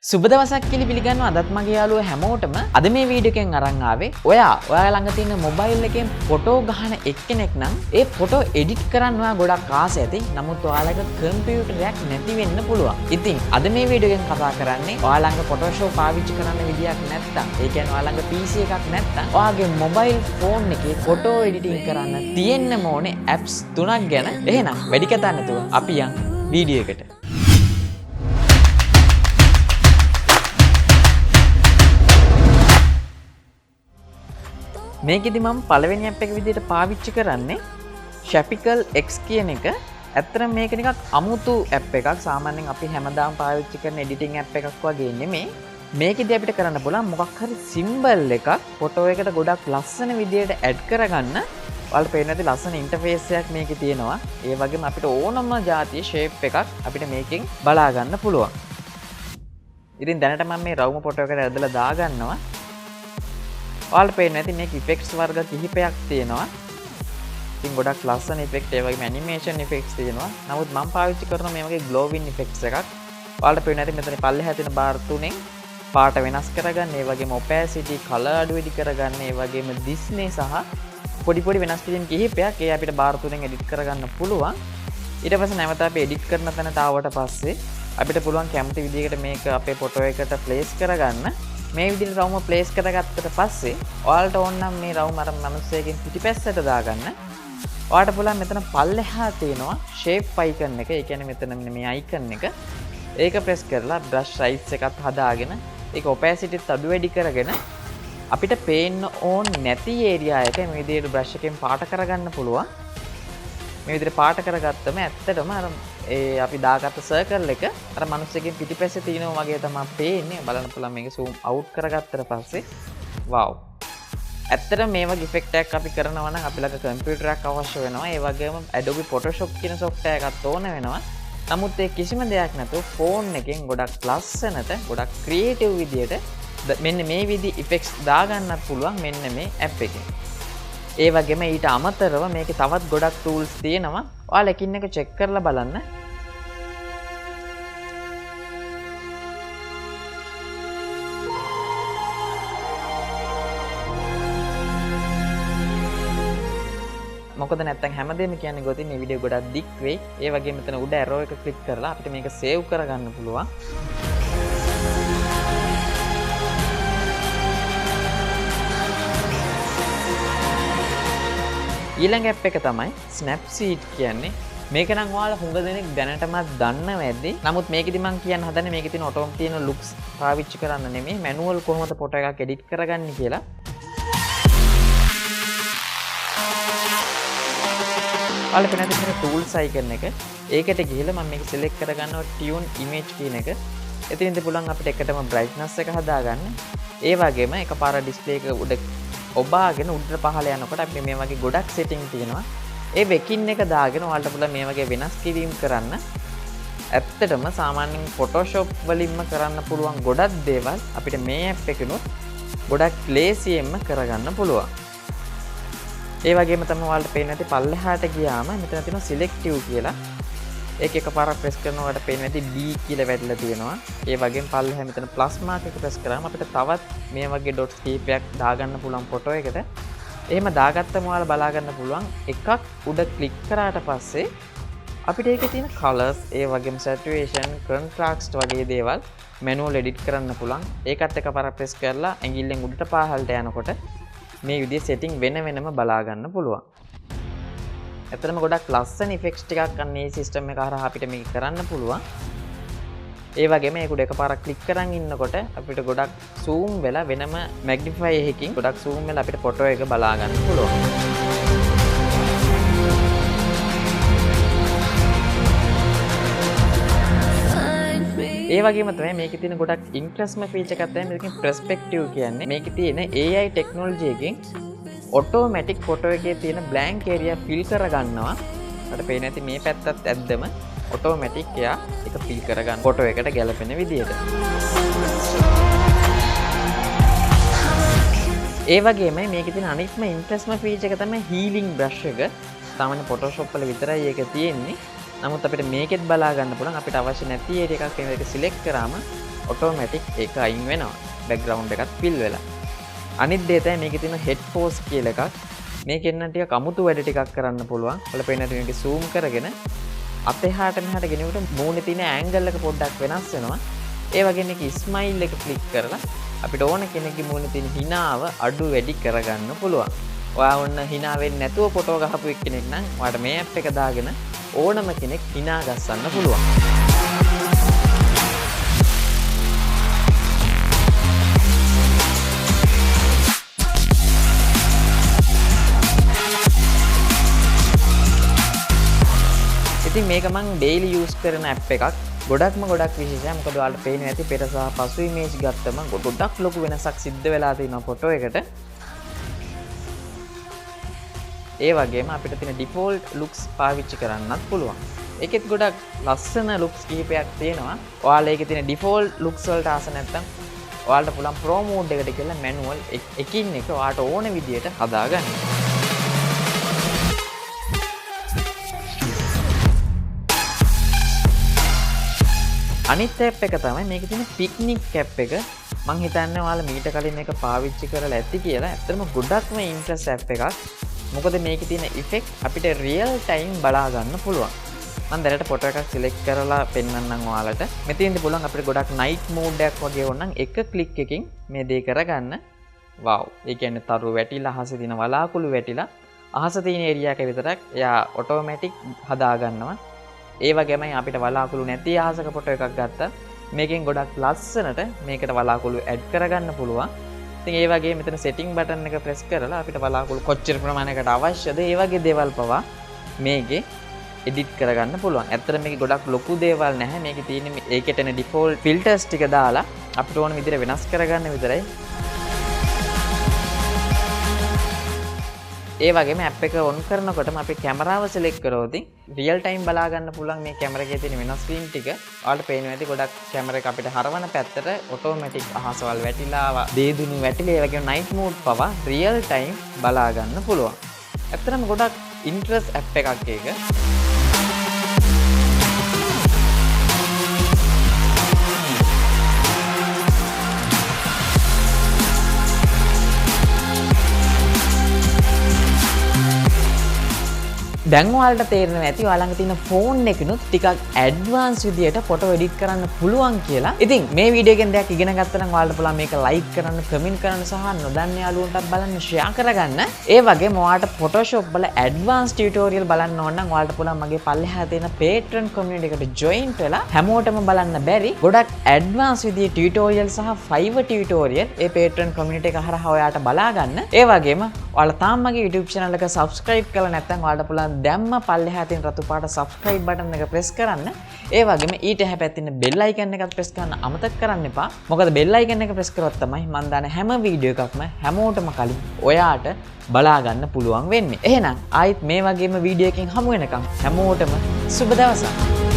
සුබ දවසක් කියලා පිළිගන්නවා අදත් මගේ යාළුවෝ හැමෝටම අද මේ වීඩියෝ එකෙන් අරන් ආවේ ඔයා ළඟ තියෙන මොබයිල් එකෙන් ෆොටෝ ගහන එක්කෙනෙක් නම් ඒ ෆොටෝ එඩිට් කරන්න ඔයා ගොඩක් ආස ඇති. නමුත් ඔයාලගේ කම්පියුටරයක් නැති වෙන්න පුළුවන්. ඉතින් අද මේ වීඩියෝ එකෙන් කතා කරන්නේ ඔයා ළඟ Photoshop පාවිච්චි කරන්න විදියක් නැත්නම් ඒ කියන්නේ ඔයා ළඟ PC එකක් නැත්නම් ඔයාගේ මොබයිල් ෆෝන් එකේ ෆොටෝ එඩිටින් කරන්න තියෙන්න ඕනේ apps 3ක් ගැන. එහෙනම් වැඩි කතා නැතුව අපි යන් වීඩියෝ එකට. මේකෙදි මම පළවෙනි ඇප් එක විදිහට පාවිච්චි කරන්නේ Shapical X කියන එක. ඇත්තටම මේක නිකන් අමුතු ඇප් එකක්. සාමාන්‍යයෙන් අපි හැමදාම පාවිච්චි කරන එඩිටිං ඇප් එකක් වගේ නෙමෙයි. මේකෙදි අපිට කරන්න පුළුවන් මොකක් හරි සිම්බල් එකක් ෆොටෝ එකට ගොඩක් ලස්සන විදිහට ඇඩ් කරගන්න. ඔයාලට පේන්නේ නැති ලස්සන ඉන්ටර්ෆේස් එකක් මේකේ තියෙනවා. ඒ වගේම අපිට ඕනම જાතිය ෂේප් එකක් අපිට මේකෙන් බලා ගන්න පුළුවන්. ඉතින් දැනට මම මේ රවුම ෆොටෝ එකට ඇදලා දාගන්නවා. ඔයාලට පේන්නේ නැති මේක ඉෆෙක්ට්ස් වර්ග කිහිපයක් තියෙනවා. ඉතින් ගොඩක් ලස්සන ඉෆෙක්ට් ඒ වගේම ඇනිමේෂන් ඉෆෙක්ට්ස් තියෙනවා. නමුත් මම පාවිච්චි කරන මේ වගේ ග්ලෝවින් ඉෆෙක්ට්ස් එකක්. ඔයාලට පේන්නේ නැති මෙතන පල්ලෙහා තියෙන බාර් තුනෙන් පාට වෙනස් කරගන්න, ඒ වගේම opacity, color අඩු වැඩි කරගන්න, ඒ වගේම දිස්නේ සහ පොඩි වෙනස් කිරීම් කිහිපයක් ඒ අපිට බාර් තුනෙන් එඩිට් කරගන්න පුළුවන්. ඊට පස්සේ නැවත අපි එඩිට් කරන තැනට ආවට පස්සේ අපිට පුළුවන් කැමති විදිහකට මේක අපේ ෆොටෝ එකට ප්ලේස් කරගන්න. මේ විදිහට රවුම ප්ලේස් කරගත්තට පස්සේ ඔයාලට ඕන නම් මේ රවුම අර මිනිස්සෙකින් පිටිපැස්සට දාගන්න. ඔයාලට පුළුවන් මෙතන පල්ලෙහා තියෙනවා shape icon එක. ඒ කියන්නේ මෙතන මෙන්න මේ icon එක. ඒක press කරලා brush size එකත් හදාගෙන ඒක opacity අඩු වැඩි කරගෙන අපිට පේන්න ඕන නැති area එක මේ විදිහට brush එකෙන් පාට කරගන්න පුළුවන්. මේ විදිහට පාට කරගත්තම ඇත්තටම අර ඒ අපි දාගත්ත සර්කල් එක අර මිනිස්සෙකින් පිටිපස්සේ තියෙනවා වගේ තමයි පේන්නේ. බලන්න පුළුවන් මේක zoom out කරගත්තට පස්සේ wow. ඇත්තටම මේ වගේ ඉෆෙක්ට් එකක් අපි කරනවා නම් අපි ළඟ කම්පියුටර් එකක් අවශ්‍ය වෙනවා. ඒ වගේම Adobe Photoshop කියන software එකක් ඕන වෙනවා. නමුත් ඒ කිසිම දෙයක් නැතුව ෆෝන් එකෙන් ගොඩක් ලස්සනට ගොඩක් ක්‍රියේටිව් විදියට මෙන්න මේ විදි ඉෆෙක්ට්ස් දාගන්නත් පුළුවන් මෙන්න මේ ඇප් එකෙන්. ඒ වගේම ඊට අමතරව මේකේ තවත් ගොඩක් tools තියෙනවා. ඔයාලා එකින් එක check කරලා බලන්න. මොකද නැත්තම් හැමදේම කියන්නේ ගොතින් මේ වීඩියෝ ගොඩක් දික් වෙයි. ඒ වගේම මෙතන උඩ arrow එක click කරලා අපිට මේක save කරගන්න පුළුවන්. ඊළඟ ඇප් එක තමයි Snapseed කියන්නේ. මේක නම් ඔයාලා හුඟ දෙනෙක් දැනටමත් දන්නව ඇද්දි. නමුත් මේකෙදි මම කියන්න හදන්නේ මේකේ තියෙන ඔටෝම තියෙන looks පාවිච්චි කරන්න නෙමෙයි, මැනුවල් කොහොමද ෆොටෝ එකක් එඩිට් කරගන්නේ කියලා. ඔයාලා පෙන්නන තියෙන tools icon එක. ඒකට ගිහලා මම මේක select කරගන්නවා tune image කියන එක. එතනින්ද පුළුවන් අපිට එකටම brightness එක හදාගන්න. ඒ වගේම එකපාර display එක උඩ ඔබාගෙන උඩට පහළ යනකොට අපි මේ වගේ ගොඩක් setting තියෙනවා. ඒ වෙකින් එක දාගෙන ඔයාලට පුළුවන් මේ වගේ වෙනස් කිරීම් කරන්න. ඇත්තටම සාමාන්‍යයෙන් Photoshop වලින්ම කරන්න පුළුවන් ගොඩක් දේවල් අපිට මේ app එකනොත් ගොඩක් ලේසියෙන්ම කරගන්න පුළුවන්. ඒ වගේම තමයි ඔයාලට පේන්නේ නැති පල්ලෙහාට ගියාම මෙතන තියෙනවා selective කියලා. ඒක එකපාරක් press කරනකොට පේන්නේ නැති D කියලා වැටලා තියෙනවා. ඒ වගේම පල්ලෙහා මෙතන plus mark එක press කරාම අපිට තවත් මේ වගේ dots කීපයක් දාගන්න පුළුවන් ෆොටෝ එකට. එහෙම දාගත්තම ඔයාලා බලා ගන්න පුළුවන් එකක් උඩ click කරාට පස්සේ අපිට ඒකේ තියෙන colors, ඒ වගේම saturation, contrast වගේ දේවල් manual edit කරන්න පුළුවන්. ඒකත් එකපාරක් press කරලා ඇඟිල්ලෙන් උඩට පහළට යනකොට මේ විදිහේ setting වෙනම බලා ගන්න පුළුවන්. ඇත්තටම ගොඩක් ලස්සන ඉෆෙක්ට්ස් ටිකක් අන්න මේ සිස්ටම් එක හරහා අපිට මේක කරන්න පුළුවන්. ඒ වගේම ඒක උඩ එකපාරක් ක්ලික් කරන් ඉන්නකොට අපිට ගොඩක් zoom වෙලා වෙනම magnify එකකින් ගොඩක් zoom වෙලා අපිට ෆොටෝ එක බලා ගන්න පුළුවන්. ඒ වගේම තමයි මේකේ තියෙන ගොඩක් ඉන්ට්‍රස්ට්ම ෆීචර් එකක් තමයි මේකෙන් perspective කියන්නේ. මේකේ තියෙන AI ටෙක්නොලොජි එකකින් ඔටෝමැටික් ෆොටෝ එකේ තියෙන බ්ලැන්ක් ඒරියා ෆිල් කරගන්නවා. අපිට පේන්නේ නැති මේ පැත්තත් ඇද්දම ඔටෝමැටික් එයා ඒක ෆිල් කරගන්න ෆොටෝ එකට ගැලපෙන විදියට. ඒ වගේම මේකේ තියෙන අනිත්ම ඉන්ට්‍රස්ට්ම ෆීචර් එක තමයි හීලින් බ්‍රෂ් එක. සාමාන්‍ය Photoshop වල විතරයි ඒක තියෙන්නේ. නමුත් අපිට මේකෙත් බලා ගන්න පුළුවන්. අපිට අවශ්‍ය නැති ඒරියා එකක් මේක සිලෙක්ට් කරාම ඔටෝමැටික් ඒක අයින් වෙනවා. බෑග්ග්‍රවුන්ඩ් එකත් ෆිල් වෙලා. අනිත් දේ තමයි මේකේ තියෙන හෙඩ් පෝස් කියලා එකක්. මේකෙන් නම් ටිකක් අමුතු වැඩ ටිකක් කරන්න පුළුවන්. ඔයාලා පේන හැටි මේක zoom කරගෙන අතෙහාට මෙහාට ගෙනියුවට මූණේ තියෙන ඇන්ගල් එක පොඩ්ඩක් වෙනස් වෙනවා. ඒ වගේ මේක ස්මයිල් එක ක්ලික් කරලා අපිට ඕන කෙනෙක්ගේ මූණේ තියෙන හිනාව අඩු වැඩි කරගන්න පුළුවන්. ඔයා වුණ hina වෙන්නේ නැතුව ෆොටෝ ගහපු එක්කෙනෙක් නම් ඔයාට මේ ඇප් එක දාගෙන ඕනම කෙනෙක් hina ගස්සන්න පුළුවන්. ඉතින් මේක මම ඩේලි යූස් කරන ඇප් එකක්. ගොඩක් විශේෂයි. මොකද ඔයාලට පේන්නේ නැති පෙර සහ පසු ඉමේජ් ගත්තම ගොඩක් ලොකු වෙනසක් සිද්ධ වෙලා තියෙනවා ෆොටෝ එකට. ඒ වගේම අපිට තියෙන ඩිෆෝල්ට් ලුක්ස් පාවිච්චි කරන්නත් පුළුවන්. ඒකෙත් ගොඩක් ලස්සන ලුක්ස් කිහිපයක් තියෙනවා. ඔයාලා ඒකේ තියෙන ඩිෆෝල්ට් ලුක්ස් වලට ආස නැත්නම් ඔයාලට පුළුවන් ප්‍රෝ මෝඩ් එකට ගිහලා මැනුවල් එකින් එක ඔයාලට ඕන විදියට හදාගන්න. අනිත් ඇප් එක තමයි මේකේ තියෙන පික්නික් ඇප් එක. මං හිතන්නේ ඔයාලා මීට කලින් මේක පාවිච්චි කරලා ඇති කියලා. ඇත්තටම ගොඩක්ම ඉන්ට්‍රස් ඇප් එකක්. මොකද මේකේ තියෙන ඉෆෙක්ට් අපිට රියල් ටයිම් බලා ගන්න පුළුවන්. මම දැනට ෆොටෝ එකක් සිලෙක්ට් කරලා පෙන්වන්නම් ඔයාලට. මෙතෙන්දී පුළුවන් අපිට ගොඩක් නයිට් මෝඩ් එකක් වගේ වුණනම් එක ක්ලික් එකකින් මේ දේ කරගන්න. වව්. ඒ කියන්නේ තරු වැටිලා අහසේ තියෙන වලාකුළු වැටිලා අහස තියෙන ඒරියා එක විතරක් එයා ඔටෝමැටික් හදා ගන්නවා. ඒ වගේමයි අපිට වලාකුළු නැති අහසක ෆොටෝ එකක් ගත්තා මේකෙන් ගොඩක් ලස්සනට මේකට වලාකුළු ඇඩ් කරගන්න පුළුවන්. ඉතින් ඒ වගේ මෙතන setting button එක press කරලා අපිට වලාකුළු කොච්චර ප්‍රමාණයකට අවශ්‍යද ඒ වගේ දේවල් පවා මේකේ edit කරගන්න පුළුවන්. ඇත්තට මේකේ ගොඩක් ලොකු දේවල් නැහැ. මේකේ තියෙන ඒකට එන default filters ටික දාලා අපිට ඕන විදිහට වෙනස් කරගන්න විතරයි. ඒ වගේම ඇප් එක ඔන් කරනකොටම අපි කැමරාව සිලෙක්ට් කරොත් රියල් ටයිම් බලා ගන්න පුළුවන් මේ කැමරා එකේ තියෙන වෙනස් වීම් ටික. ඔයාලට පේනවා ඇති ගොඩක් කැමරා එක අපිට හරවන පැත්තට ඔටෝමැටික් අහසවල් වැටිලා දේදුණු වැටිලා ඒ වගේම නයිට් මෝඩ් පවා රියල් ටයිම් බලා ගන්න පුළුවන්. ඇත්තටම ගොඩක් ඉන්ට්‍රස් ඇප් එකක් ඒක. දැන් ඔයාලට තේරෙනවා ඇති ඔයාලඟ තියෙන ෆෝන් එකනොත් ටිකක් ඇඩ්වාන්ස් විදියට ෆොටෝ එඩිට් කරන්න පුළුවන් කියලා. ඉතින් මේ වීඩියෝ එකෙන් දෙයක් ඉගෙන ගත්තා නම් ඔයාලට පුළුවන් මේක ලයික් කරන්න, කමෙන්ට් කරන්න සහ නොදන්න යාළුවන්ටත් බලන්න ෂෙයා කරගන්න. ඒ වගේම ඔයාලට Photoshop වල ඇඩ්වාන්ස් ටියුටෝරියල් බලන්න ඕන නම් ඔයාලට පුළුවන් මගේ පල්ලෙහා තියෙන Patreon community එකට join වෙලා හැමෝටම බලන්න බැරි ගොඩක් ඇඩ්වාන්ස් විදියේ ටියුටෝරියල් සහ Fiverr ටියුටෝරියල් ඒ Patreon community එක හරහා ඔයාලට බලා ගන්න. ඒ වගේම ඔයාලා තාම මගේ YouTube channel එක subscribe කරලා නැත්නම් ඔයාලට පුළුවන් දැම්ම පල්ලෙහා තියෙන රතු පාට subscribe button එක press කරන්න. ඒ වගේම ඊට එහා පැත්තේ තියෙන bell icon එකත් press කරන්න අමතක කරන්න එපා. මොකද bell icon එක press කරොත් තමයි මම දාන හැම වීඩියෝ එකක්ම හැමෝටම කලින් ඔයාට බලා ගන්න පුළුවන් වෙන්නේ. එහෙනම් ආයිත් මේ වගේම වීඩියෝ එකකින් හමු වෙනකම් හැමෝටම සුබ දවසක්.